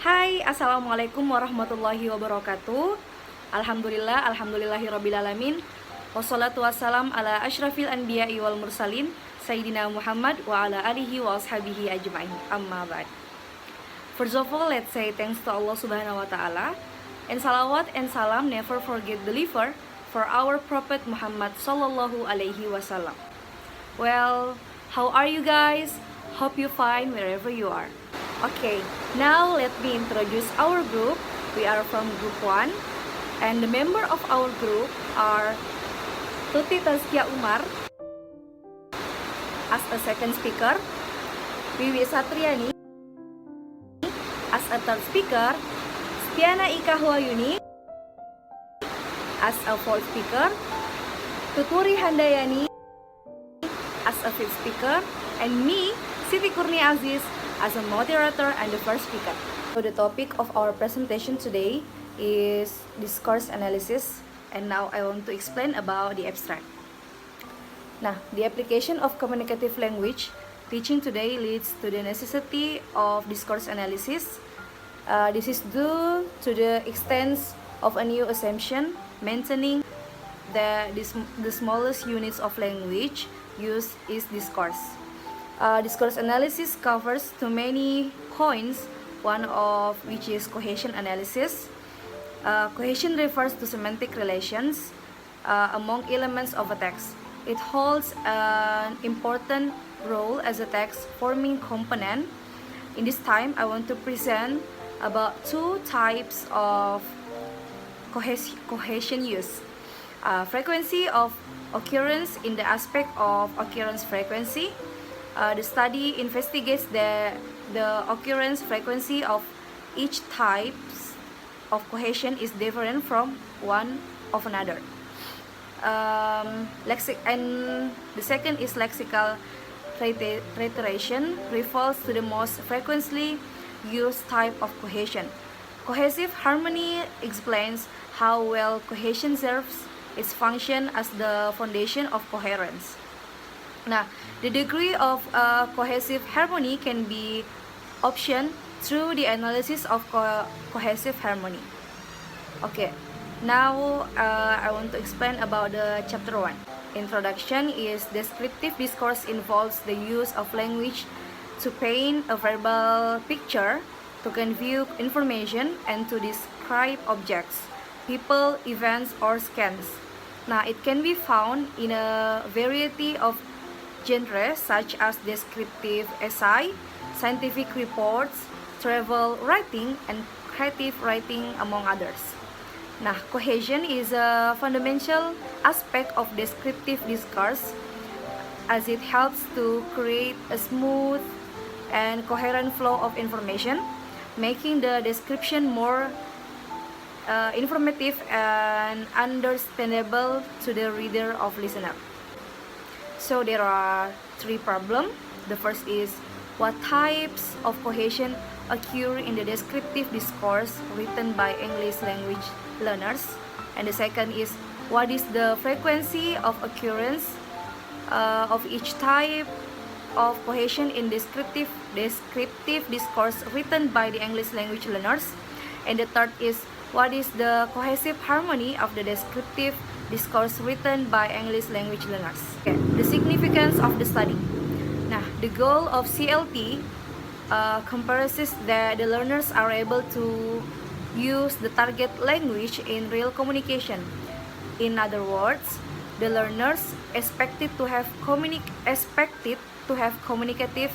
Hai, Assalamualaikum warahmatullahi wabarakatuh. Alhamdulillahirrabbilalamin. Wassalatu wassalam ala ashrafil anbiya'i wal mursalin Sayyidina Muhammad wa ala alihi wa ashabihi ajma'in. Amma ba'd. First of all, let's say thanks to Allah subhanahu wa ta'ala. And salawat and salam never forget deliver for our Prophet Muhammad sallallahu alaihi wasallam. Well, how are you guys? Hope you fine wherever you are. Okay, now let me introduce our group. We are from group 1 and the member of our group are Tuti Tazkia Umar as a second speaker, Wiwi Satriani as a third speaker, Stiana Ika Huayuni as a fourth speaker, Tuturi Handayani as a fifth speaker, and me, Siti Kurni Aziz, as a moderator and the first speaker. So the topic of our presentation today is discourse analysis, and now I want to explain about the abstract. Now, the application of communicative language teaching today leads to the necessity of discourse analysis. This is due to the extent of a new assumption maintaining that the smallest units of language used is discourse. Discourse analysis covers too many points, one of which is cohesion analysis. Cohesion refers to semantic relations among elements of a text. It holds an important role as a text-forming component. In this time, I want to present about two types of cohesion use. Frequency of occurrence in the aspect of occurrence frequency. The study investigates the occurrence frequency of each type of cohesion is different from one of another. And the second is lexical reiteration, refers to the most frequently used type of cohesion. Cohesive harmony explains how well cohesion serves its function as the foundation of coherence. Now, the degree of cohesive harmony can be optioned through the analysis of cohesive harmony. Okay, now I want to explain about the chapter 1. Introduction is descriptive discourse involves the use of language to paint a verbal picture, to convey information, and to describe objects, people, events, or scans. Now, it can be found in a variety of genres such as descriptive essay, scientific reports, travel writing, and creative writing, among others. Nah, cohesion is a fundamental aspect of descriptive discourse as it helps to create a smooth and coherent flow of information, making the description more informative and understandable to the reader or listener. So there are three problems. The first is what types of cohesion occur in the descriptive discourse written by English language learners. And the second is what is the frequency of occurrence of each type of cohesion in descriptive discourse written by the English language learners. And the third is what is the cohesive harmony of the descriptive discourse written by English language learners. Okay. The significance of the study. Nah, the goal of CLT comprises that the learners are able to use the target language in real communication. In other words, the learners expected to have communicative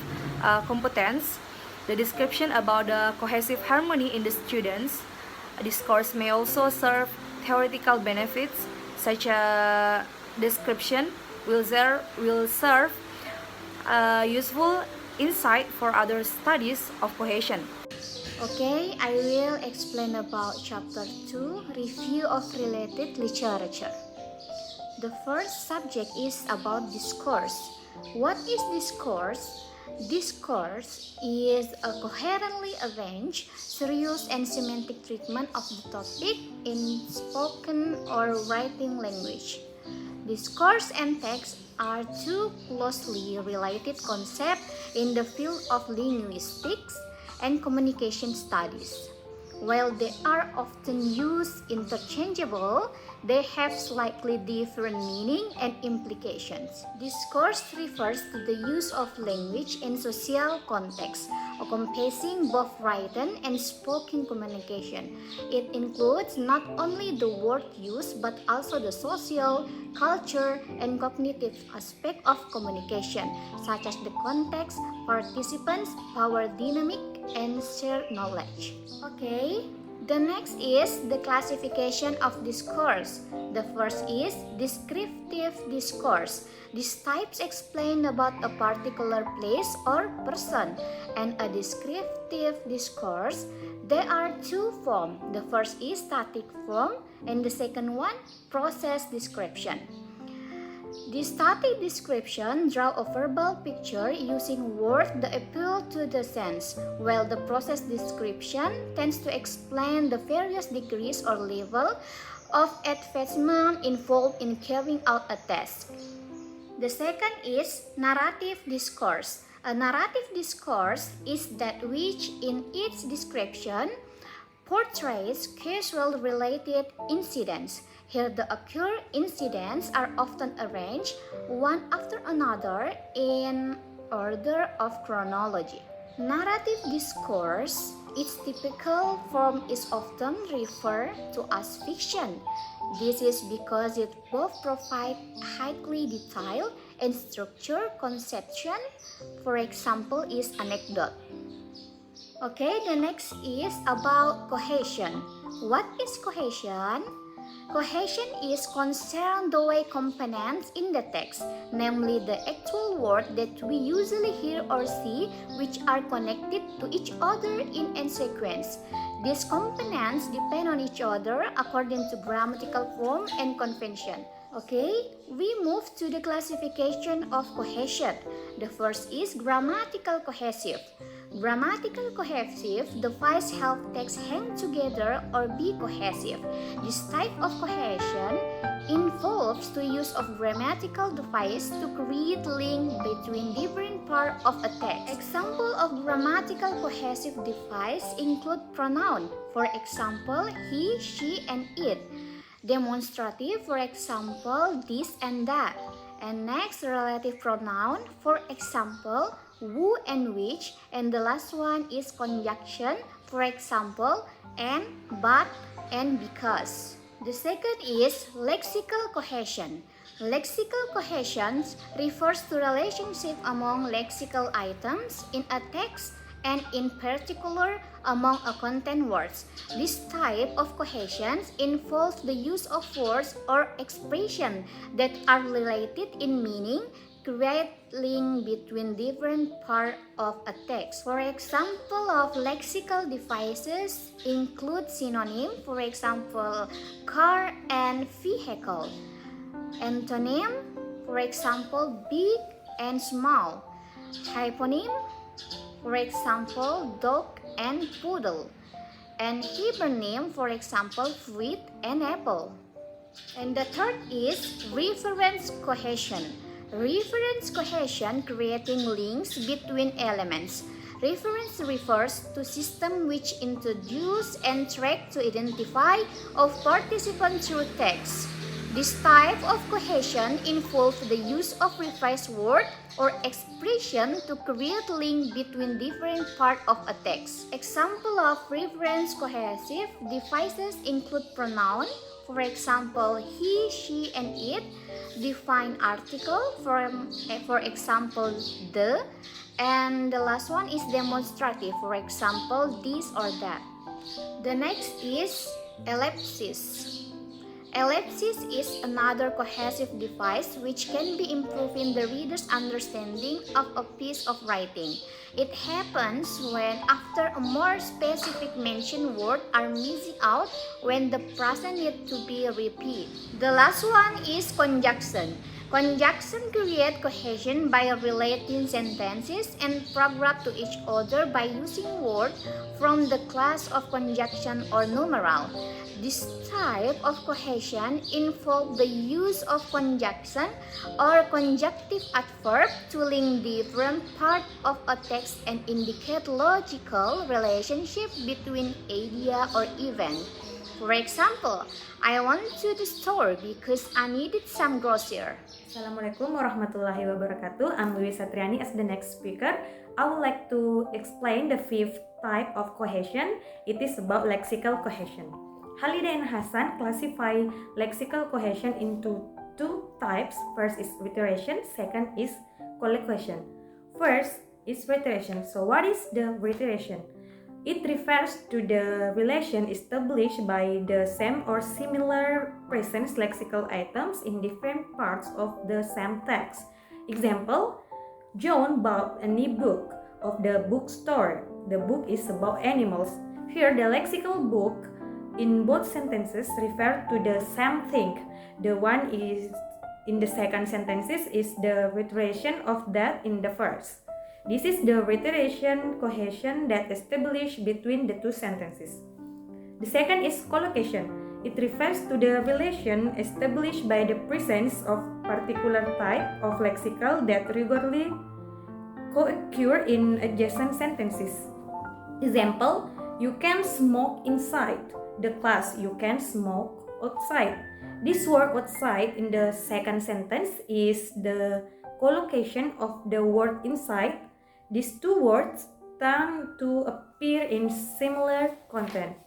competence. The description about the cohesive harmony in the students' discourse may also serve theoretical benefits. Such a description will serve useful insight for other studies of cohesion. Okay, I will explain about chapter 2, review of related literature. The first subject is about discourse. What is discourse? Discourse is a coherently arranged, serious, and semantic treatment of the topic in spoken or writing language. Discourse and text are two closely related concepts in the field of linguistics and communication studies. While they are often used interchangeable, they have slightly different meaning and implications. Discourse refers to the use of language in social context, encompassing both written and spoken communication. It includes not only the word use but also the social, culture, and cognitive aspect of communication, such as the context, participants, power dynamic, and shared knowledge. Okay, the next is the classification of discourse. The first is descriptive discourse. These types explain about a particular place or person, and a descriptive discourse. There are two forms. The first is static form, and the second one, process description. The static description draw a verbal picture using words that appeal to the sense, while the process description tends to explain the various degrees or level of advancement involved in carrying out a task. The second is narrative discourse. A narrative discourse is that which in its description portrays casual related incidents. Here the occurred incidents are often arranged one after another in order of chronology. Narrative discourse, its typical form is often referred to as fiction. This is because it both provides highly detailed and structured conception. For example, is anecdote. Okay, the next is about cohesion. What is cohesion? Cohesion is concerned the way components in the text, namely the actual word that we usually hear or see, which are connected to each other in a sequence. These components depend on each other according to grammatical form and convention. Okay, we move to the classification of cohesion. The first is grammatical cohesive. Grammatical cohesive device help text hang together or be cohesive. This type of cohesion involves the use of grammatical device to create link between different parts of a text. Example of grammatical cohesive device include pronoun, for example, he, she, and it. Demonstrative, for example, this and that. And next, relative pronoun, for example, who and which. And the last one is conjunction, for example, and, but, and because. The second is lexical cohesion. Lexical cohesion refers to relationship among lexical items in a text and in particular among a content words. This type of cohesion involves the use of words or expressions that are related in meaning, create link between different parts of a text. For example of lexical devices include synonym, for example, car and vehicle. Antonym, for example, big and small. Hyponym, for example, dog and poodle. And hypernym, for example, fruit and apple. And the third is reference cohesion. Reference cohesion creating links between elements. Reference refers to system which introduce and track to identify of participants through text. This type of cohesion involves the use of reference word or expression to create link between different parts of a text. Example of reference cohesive devices include pronoun, for example, he, she, and it. Define article, for example, the. And the last one is demonstrative, for example, this or that. The next is ellipsis. Ellipsis is another cohesive device which can be improving the reader's understanding of a piece of writing. It happens when after a more specific mentioned word are missing out when the present need to be repeated. The last one is conjunction. Conjunction create cohesion by relating sentences and program to each other by using words from the class of conjunction or numeral. This type of cohesion involves the use of conjunction or conjunctive adverb to link different parts of a text and indicate logical relationship between idea or event. For example, I went to the store because I needed some groceries. Assalamualaikum warahmatullahi wabarakatuh. I'm Wiwi Satriani as the next speaker. I would like to explain the fifth type of cohesion. It is about lexical cohesion. Haliday and Hasan classify lexical cohesion into two types. First is reiteration, second is collocation. First is reiteration. So what is the reiteration? It refers to the relation established by the same or similar present lexical items in different parts of the same text. Example, John bought a new book of the bookstore. The book is about animals. Here, the lexical book in both sentences refer to the same thing. The one is in the second sentences is the reiteration of that in the first. This is the reiteration cohesion that established between the two sentences. The second is collocation. It refers to the relation established by the presence of particular type of lexical that regularly co-occur in adjacent sentences. Example, you can smoke inside the class, you can smoke outside. This word outside in the second sentence is the collocation of the word inside. These two words tend to appear in similar content.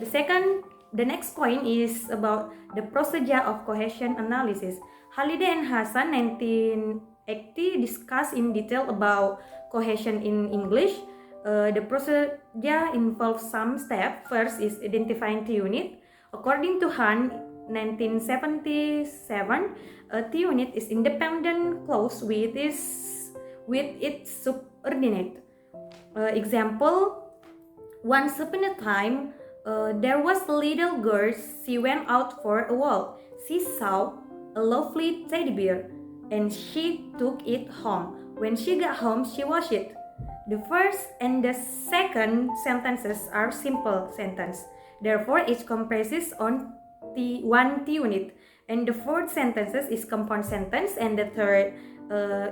The next point is about the procedure of cohesion analysis. Haliday and Hasan 1980 discussed in detail about cohesion in English. The procedure involves some steps. First is identifying T unit. According to Han 1977, a T unit is independent clause with its subordinate. Example, once upon a time, there was a little girl. She went out for a walk. She saw a lovely teddy bear and she took it home. When she got home, she washed it. The first and the second sentences are simple sentence. Therefore, it comprises on one T unit. And the fourth sentences is compound sentence, and the third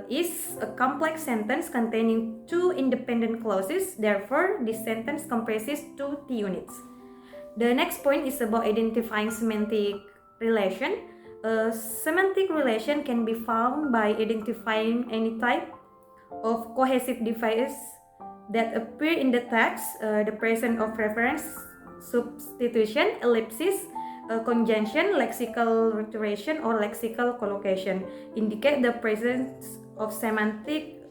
is a complex sentence containing two independent clauses. Therefore, this sentence comprises two T units. The next point is about identifying semantic relation. Semantic relation can be found by identifying any type of cohesive device that appear in the text, the presence of reference, substitution, ellipsis, conjunction, lexical reiteration, or lexical collocation indicate the presence of semantic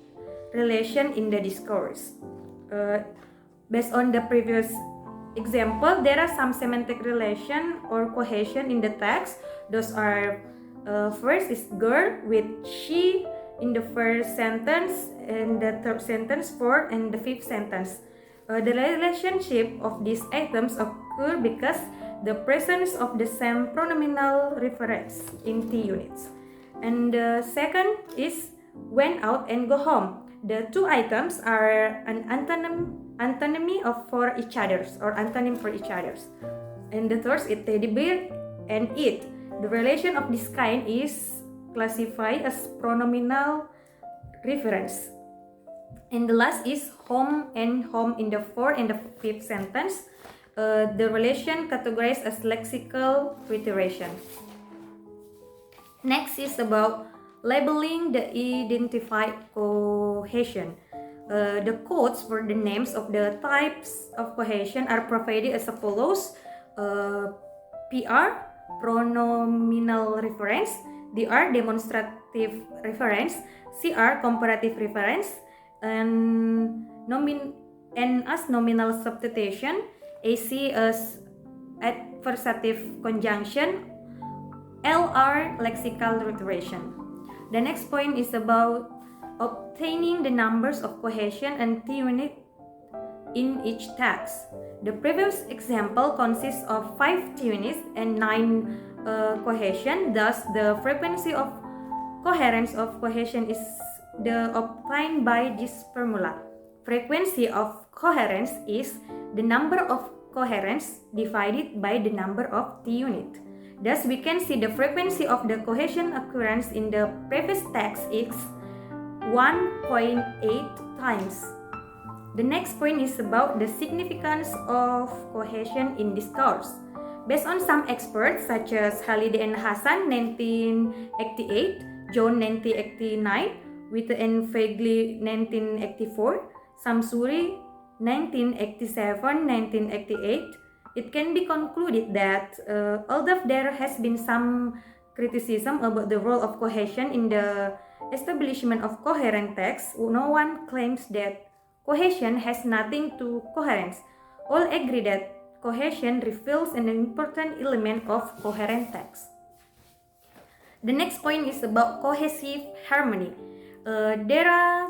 relation in the discourse. Based on the previous example, there are some semantic relation or cohesion in the text. Those are first is girl with she in the first sentence, and the third sentence, fourth, and the fifth sentence. The relationship of these items occur because the presence of the same pronominal reference in T units. And the second is went out and go home. The two items are an antonymy for each other's, or antonym for each other's. And the third is teddy bear and it. The relation of this kind is classified as pronominal reference. And the last is home and home in the fourth and the fifth sentence. The relation categorized as lexical reiteration. Next is about labeling the identified cohesion. The codes for the names of the types of cohesion are provided as follows. PR, pronominal reference. DR, demonstrative reference. CR, comparative reference. And as nominal substitution. AC as adversative conjunction. LR, lexical reiteration. The next point is about obtaining the numbers of cohesion and T unit in each text. The previous example consists of 5 T units and 9 cohesion. Thus, the frequency of coherence of cohesion is obtained by this formula. Frequency of coherence is the number of coherence divided by the number of the unit. Thus, we can see the frequency of the cohesion occurrence in the previous text is 1.8 times. The next point is about the significance of cohesion in discourse. Based on some experts such as Halliday and Hasan 1988, John 1989, Witte and Fegley 1984, Samsuri 1987, 1988, it can be concluded that although there has been some criticism about the role of cohesion in the establishment of coherent text, no one claims that cohesion has nothing to coherence. All agree that cohesion reveals an important element of coherent text. The next point is about cohesive harmony. There are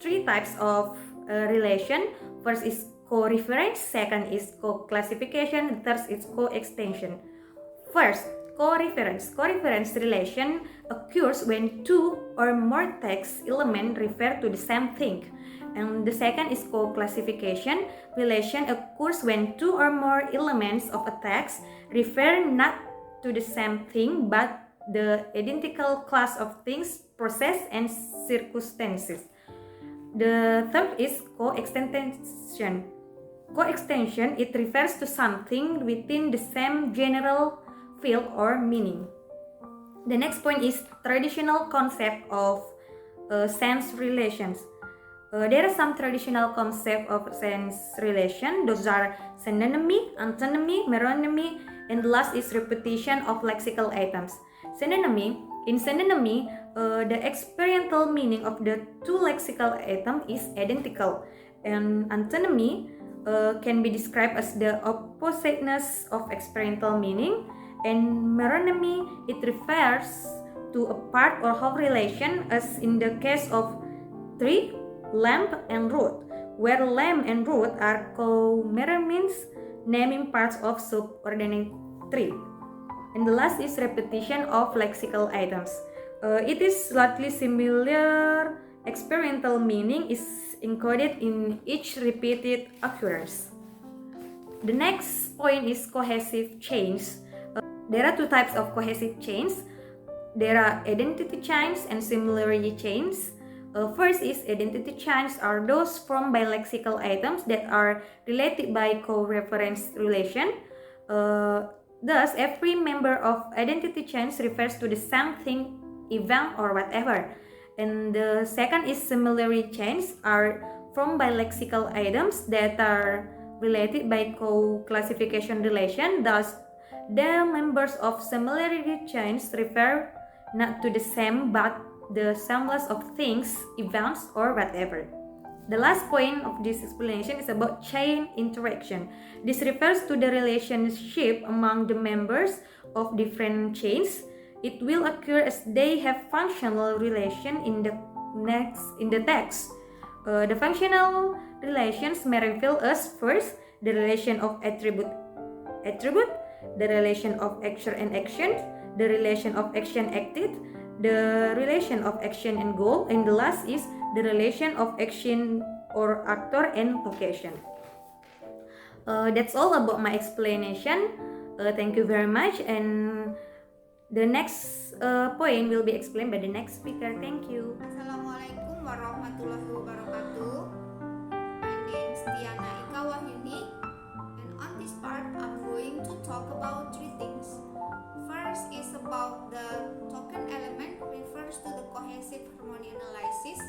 three types of relation. First is co-reference, second is co-classification, third is co-extension. First, co-reference. Co-reference relation occurs when two or more text elements refer to the same thing. And the second is co-classification. Relation occurs when two or more elements of a text refer not to the same thing but the identical class of things, process, and circumstances. The third is co-extension. Co-extension, it refers to something within the same general field or meaning. The next point is traditional concept of sense relations. There are some traditional concepts of sense relation. Those are synonymy, antonymy, meronymy, and the last is repetition of lexical items. Synonymy. In synonymy, the experiential meaning of the two lexical items is identical, and antonymy can be described as the oppositeness of experiential meaning, and meronymy, it refers to a part or whole relation, as in the case of tree, lamp, and root, where lamp and root are co-meronyms, naming parts of subordinate tree. And the last is repetition of lexical items. It is slightly similar. Experiential meaning is encoded in each repeated occurrence. The next point is cohesive chains. There are two types of cohesive chains. There are identity chains and similarity chains. First is identity chains are those formed by lexical items that are related by co-reference relation. Thus, every member of identity chains refers to the same thing, event, or whatever. And the second is similarity chains are formed by lexical items that are related by co-classification relation. Thus, the members of similarity chains refer not to the same but the semblance of things, events, or whatever. The last point of this explanation is about chain interaction. This refers to the relationship among the members of different chains. It will occur as they have functional relation in the text. The functional relations may reveal us first the relation of attribute, the relation of actor and action, the relation of action acted, the relation of action and goal, and the last is the relation of action or actor and location. That's all about my explanation. Thank you very much, and the next point will be explained by the next speaker. Thank you. Assalamualaikum warahmatullahi wabarakatuh. My name is Diana Ika Wahyuni, and on this part I'm going to talk about three things. First is about the token element, refers to the cohesive harmony analysis.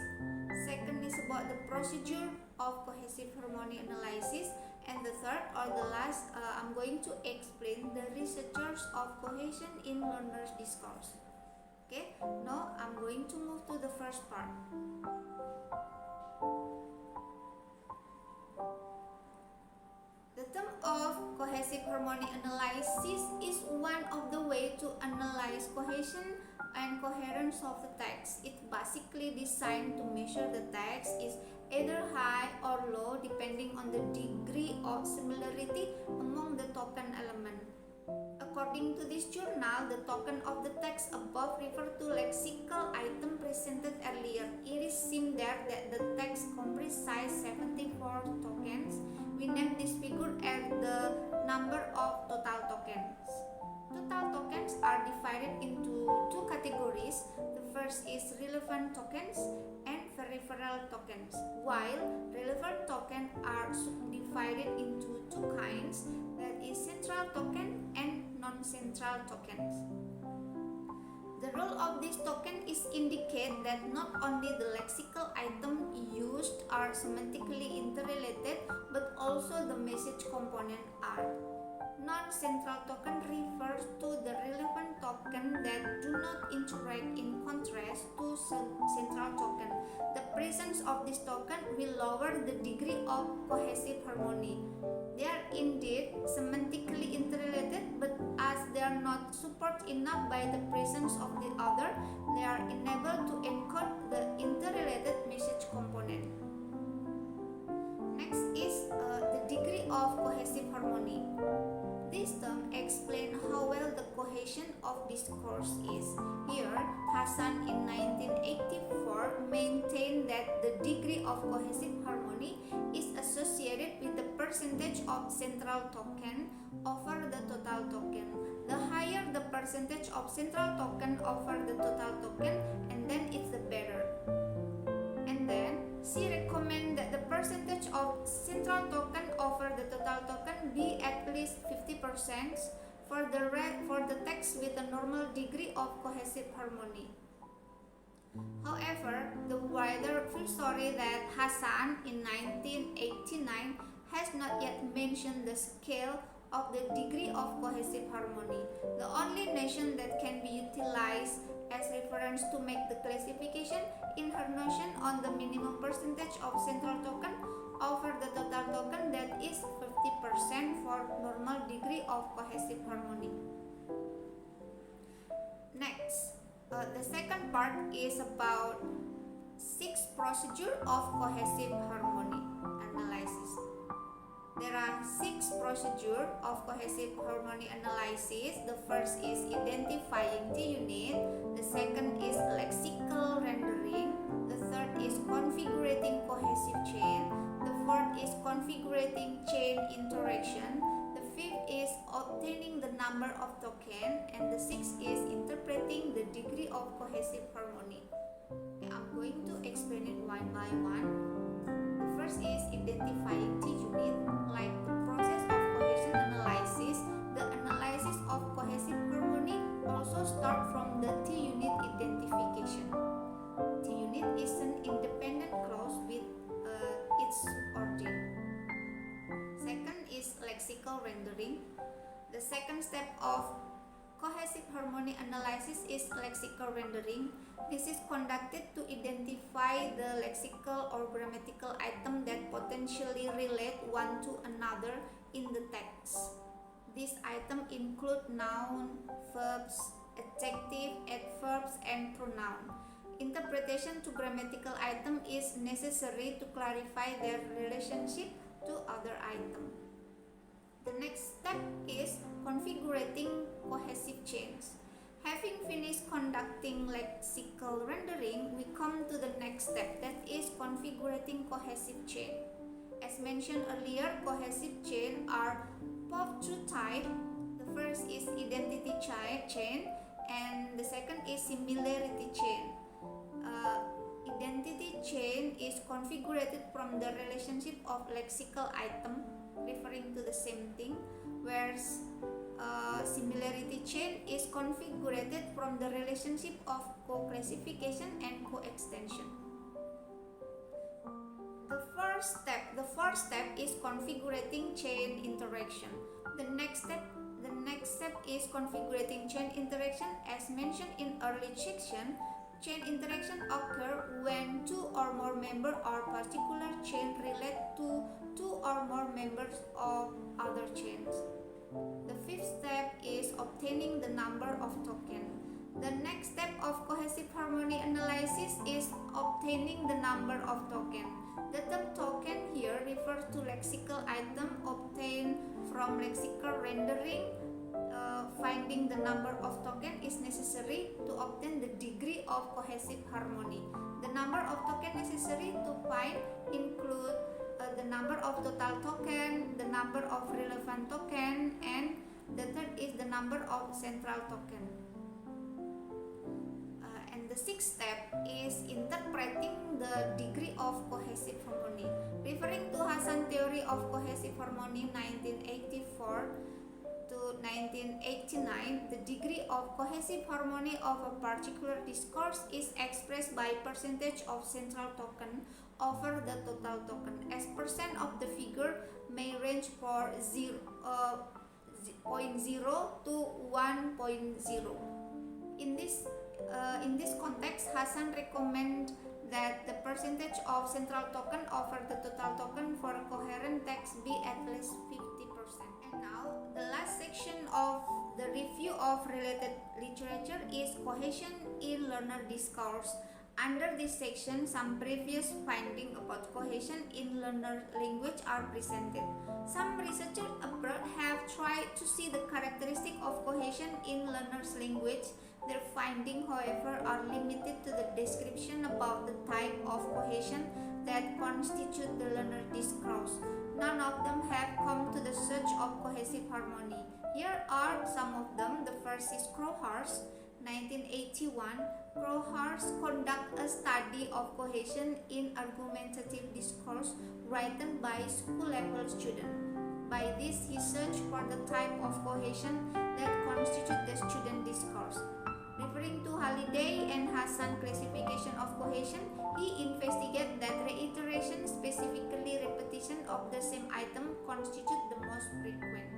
Second is about the procedure of cohesive harmony analysis. And the third or the last, I'm going to explain the researchers of cohesion in learners discourse. Okay, now I'm going to move to the first part. The term of cohesive harmony analysis is one of the way to analyze cohesion and coherence of the text. It basically designed to measure the text is either high or low depending on the degree of similarity among the token element. A According to this journal, the token of the text above refer to lexical item presented earlier. It is seen there that the text comprises 74 tokens. We name this figure as the number of total tokens. Total tokens are divided into two categories. The first is relevant tokens and peripheral tokens, while relevant tokens are subdivided into two kinds, that is central token and non-central tokens. The role of this token is indicate that not only the lexical item used are semantically interrelated, but also the message component are. Non-central token refers to the relevant token that do not interact, in contrast to central token. The presence of this token will lower the degree of cohesive harmony. They are indeed semantically interrelated, but as they are not supported enough by the presence of the other, they are unable to encode the interrelated message component. Next is the degree of cohesive harmony. This term explains how well the cohesion of discourse is. Here, Hassan in 1984 maintained that the degree of cohesive harmony is associated with the percentage of central token over the total token. The higher the percentage of central token over the total token, and then it's the better. And then she recommends that the percentage of central token over the total token be at least 50% for the text with a normal degree of cohesive harmony. However, the wider full story that Hassan in 1989 has not yet mentioned the scale of the degree of cohesive harmony. The only notion that can be utilized as reference to make the classification in her notion on the minimum percentage of central token over the total token, that is 50% for normal degree of cohesive harmony. Next, the second part is about 6 procedure of cohesive harmony analysis. There are 6 procedures of cohesive harmony analysis. The first is identifying T-unit. The second is lexical rendering. The third is configuring cohesive chain. The fourth is configuring chain interaction. The fifth is obtaining the number of tokens. And the sixth is interpreting the degree of cohesive harmony. Okay, I'm going to explain it one by one. The first is identifying T-unit, like the process of cohesion analysis. The analysis of cohesive harmony also start from the T-unit identification. T-unit is an independent clause with its origin. Second is lexical rendering. The second step of cohesive harmony analysis is lexical rendering. This is conducted to identify the lexical or grammatical item that potentially relate one to another in the text. These items include noun, verbs, adjective, adverbs, and pronoun. Interpretation to grammatical item is necessary to clarify their relationship to other items. The next step is configuring cohesive chains. Having finished conducting lexical rendering, we come to the next step, that is configuring cohesive chain. As mentioned earlier, cohesive chain are of two types. The first is identity chain and the second is similarity chain. Identity chain is configured from the relationship of lexical item referring to the same thing, whereas similarity chain is configured from the relationship of co-classification and co-extension. The fourth step is configuring chain interaction. The next step is configuring chain interaction. As mentioned in early section, chain interaction occur when two or more members or particular chain relate to two or more members of other chains. The fifth step is obtaining the number of tokens. The next step of cohesive harmony analysis is obtaining the number of tokens. The term token here refers to lexical item obtained from lexical rendering finding the number of token is necessary to obtain the degree of cohesive harmony. The number of token necessary to find include the number of total token, the number of relevant token, and the third is the number of central token. And the sixth step is interpreting the degree of cohesive harmony. Referring to Hassan theory of cohesive harmony 1984 to 1989, the degree of cohesive harmony of a particular discourse is expressed by percentage of central token over the total token, as percent of the figure may range for 0.0 to 1.0. In this context, Hassan recommends that the percentage of central token over the total token for a coherent text be at least 50%. And now, the last section of the review of related literature is cohesion in learner discourse. Under this section, some previous findings about cohesion in learner language are presented. Some researchers abroad have tried to see the characteristic of cohesion in learner's language. Their findings, however, are limited to the description about the type of cohesion that constitute the learner discourse. None of them have come to the search of cohesive harmony. Here are some of them. The first is Crowhurst, 1981. Crowhurst conduct a study of cohesion in argumentative discourse written by school-level students. By this, he searched for the type of cohesion that constitute the student discourse. Referring to Halliday and Hassan classification of cohesion, he investigated that reiteration, specifically repetition of the same item, constitute the most frequent.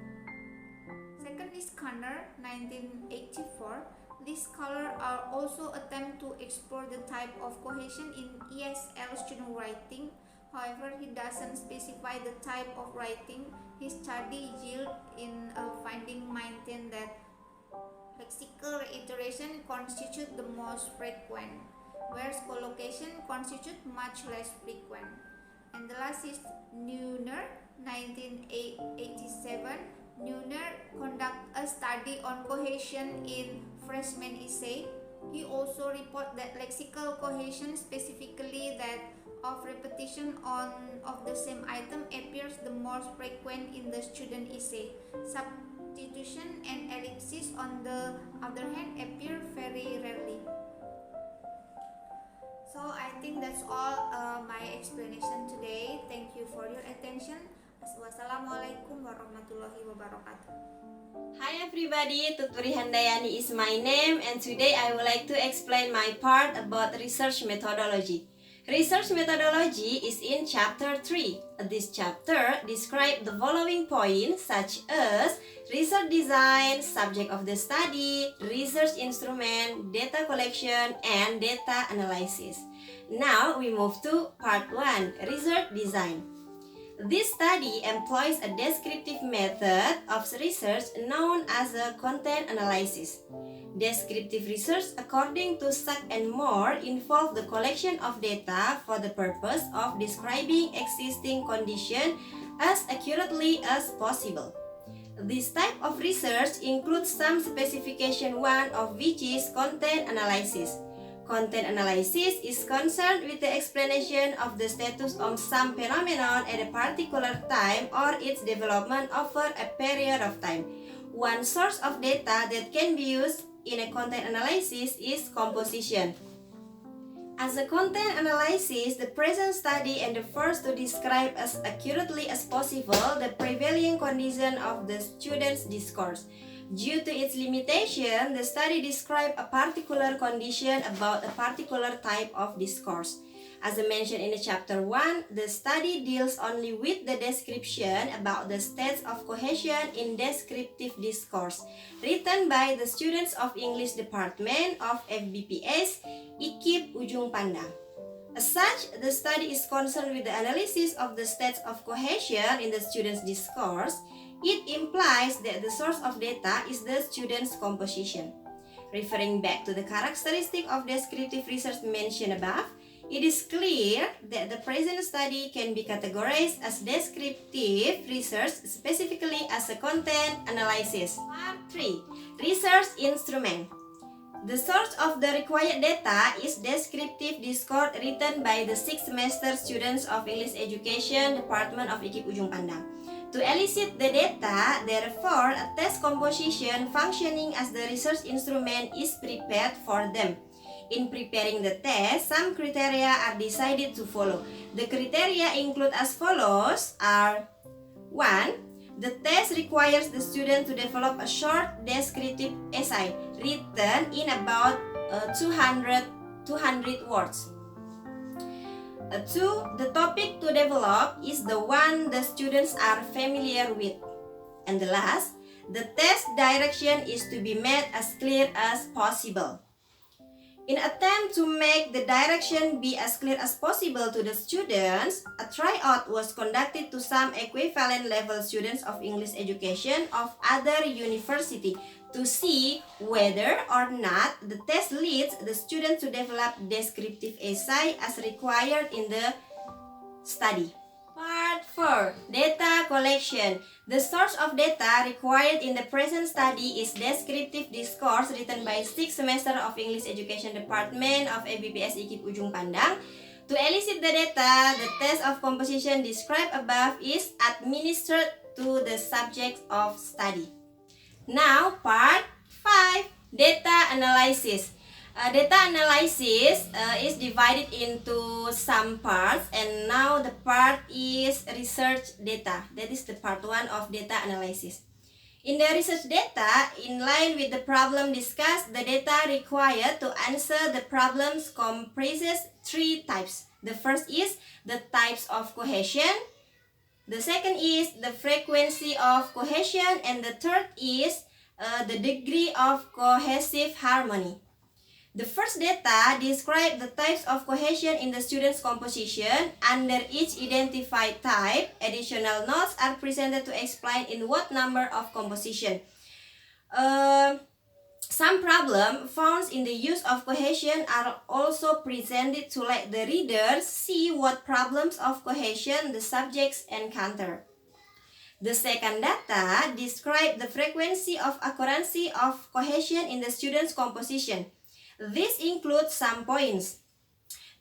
Second is Kanner, 1984. These scholars are also attempt to explore the type of cohesion in ESL student writing. However, he doesn't specify the type of writing. His study yield in a finding maintain that lexical reiteration constitute the most frequent, whereas collocation constitute much less frequent. And the last is Neuner, 1987. Neuner conduct a study on cohesion in freshman essay. He also report that lexical cohesion, specifically that of repetition of the same item, appears the most frequent in the student essay. Substitution and ellipsis, on the other hand, appear very rarely. So I think that's all my explanation today. Thank you for your attention. Wassalamualaikum warahmatullahi wabarakatuh. Hi everybody, Tuturi Handayani is my name, and today I would like to explain my part about research methodology. Research methodology is in chapter 3. This chapter describes the following points such as research design, subject of the study, research instrument, data collection, and data analysis. Now we move to part 1, research design. This study employs a descriptive method of research known as a content analysis. Descriptive research, according to Sack and Moore, involve the collection of data for the purpose of describing existing conditions as accurately as possible. This type of research includes some specification, one of which is content analysis. Content analysis is concerned with the explanation of the status of some phenomenon at a particular time or its development over a period of time. One source of data that can be used in a content analysis is composition. As a content analysis, the present study endeavors to describe as accurately as possible the prevailing condition of the student's discourse. Due to its limitation, the study describes a particular condition about a particular type of discourse. As I mentioned in chapter 1, the study deals only with the description about the states of cohesion in descriptive discourse, written by the students of English Department of FBPS, IKIP Ujung Pandang. As such, the study is concerned with the analysis of the states of cohesion in the student's discourse. It implies that the source of data is the student's composition. Referring back to the characteristic of descriptive research mentioned above, it is clear that the present study can be categorized as descriptive research, specifically as a content analysis. Part 3. Research instrument. The source of the required data is descriptive discourse written by the 6th semester students of English Education Department of IKIP Ujung Pandang. To elicit the data, therefore, a test composition functioning as the research instrument is prepared for them. In preparing the test, some criteria are decided to follow. The criteria include as follows are 1. The test requires the student to develop a short descriptive essay written in about 200 words. 2. The topic to develop is the one the students are familiar with. And the last, the test direction is to be made as clear as possible. In attempt to make the direction be as clear as possible to the students, a tryout was conducted to some equivalent level students of English education of other university to see whether or not the test leads the students to develop descriptive essay as required in the study. Part 4. Data collection. The source of data required in the present study is descriptive discourse written by 6th semester of English Education Department of EBPS IKIP Ujung Pandang. To elicit the data, the test of composition described above is administered to the subject of study. Now, part 5. Data analysis. Data analysis is divided into some parts, and now the part is research data. That is the part 1 of data analysis. In the research data, in line with the problem discussed, the data required to answer the problems comprises 3 types. The first is the types of cohesion, the second is the frequency of cohesion, and the third is the degree of cohesive harmony. The first data describe the types of cohesion in the student's composition. Under each identified type, additional notes are presented to explain in what number of composition. Some problems found in the use of cohesion are also presented to let the readers see what problems of cohesion the subjects encounter. The second data describe the frequency of occurrence of cohesion in the student's composition. This includes some points: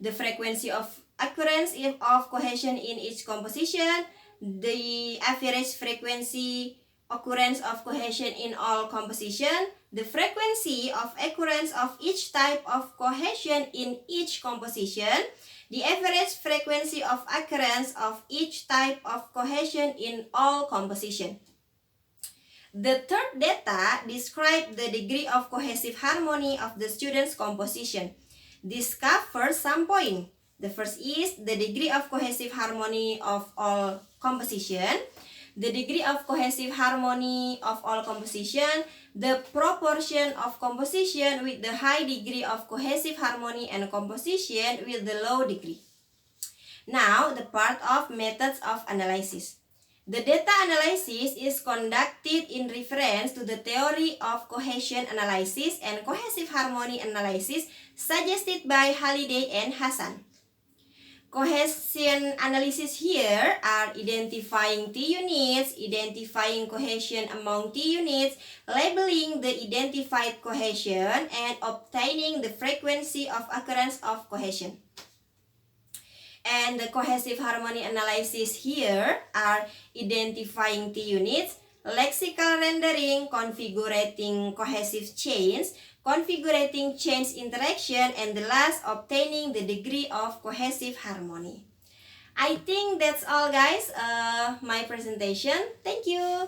the frequency of occurrence of cohesion in each composition, the average frequency occurrence of cohesion in all composition, the frequency of occurrence of each type of cohesion in each composition, the average frequency of occurrence of each type of cohesion in all composition. The third data describes the degree of cohesive harmony of the student's composition. This covers some points. The first is the degree of cohesive harmony of all composition, the degree of cohesive harmony of all composition, the proportion of composition with the high degree of cohesive harmony and composition with the low degree. Now, the part of methods of analysis. The data analysis is conducted in reference to the theory of cohesion analysis and cohesive harmony analysis suggested by Halliday and Hassan. Cohesion analysis here are identifying T-units, identifying cohesion among T-units, labeling the identified cohesion, and obtaining the frequency of occurrence of cohesion. And the cohesive harmony analysis here are identifying T-units, lexical rendering, configuring cohesive chains, configuring chains interaction, and the last, obtaining the degree of cohesive harmony. I think that's all, guys, my presentation. Thank you.